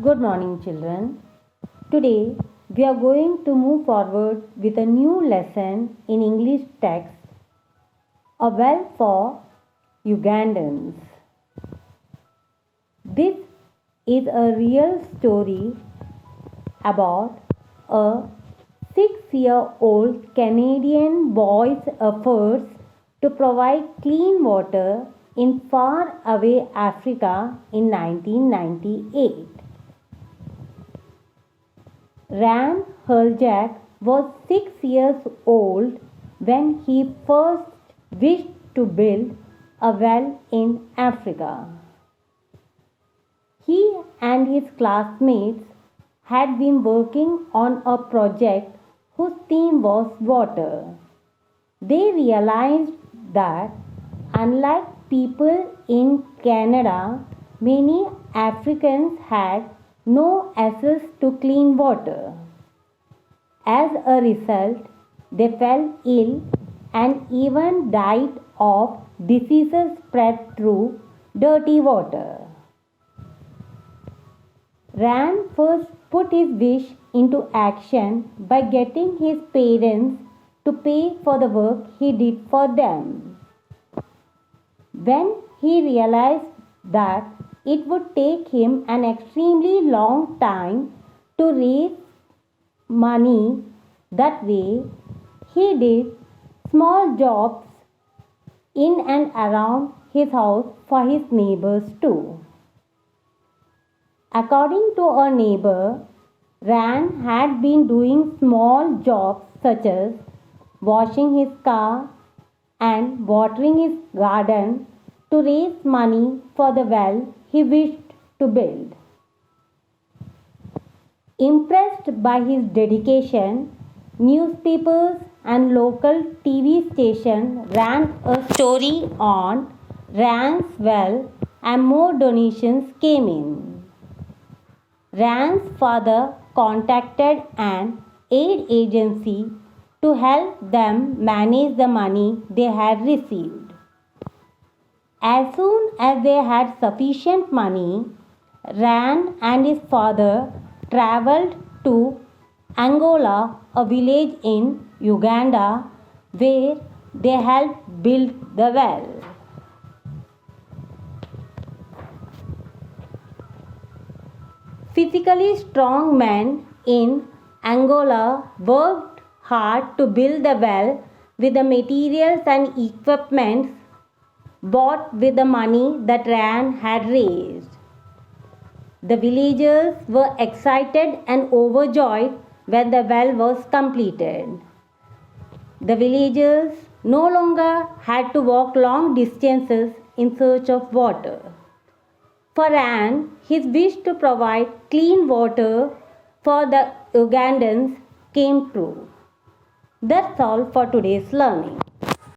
Good morning, children. Today we are going to move forward with a new lesson in English text, A Well for Ugandans. This is a real story about a 6-year-old Canadian boy's efforts to provide clean water in faraway Africa in 1998. Ran Hurljak was 6 years old when he first wished to build a well in Africa. He and his classmates had been working on a project whose theme was water. They realized that, unlike people in Canada, many Africans had no access to clean water. As a result, they fell ill and even died of diseases spread through dirty water. Ran first put his wish into action by getting his parents to pay for the work he did for them. When he realized that it would take him an extremely long time to raise money that way, he did small jobs in and around his house for his neighbors too. According to a neighbor, Ran had been doing small jobs such as washing his car and watering his garden to raise money for the well he wished to build. Impressed by his dedication, newspapers and local TV stations ran a story on Ran's well and more donations came in. Ran's father contacted an aid agency to help them manage the money they had received. As soon as they had sufficient money, Ran and his father traveled to Angola, a village in Uganda, where they helped build the well. Physically strong men in Angola worked hard to build the well with the materials and equipment bought with the money that Ran had raised. The villagers were excited and overjoyed when the well was completed. The villagers no longer had to walk long distances in search of water. For Ran, his wish to provide clean water for the Ugandans came true. That's all for today's learning.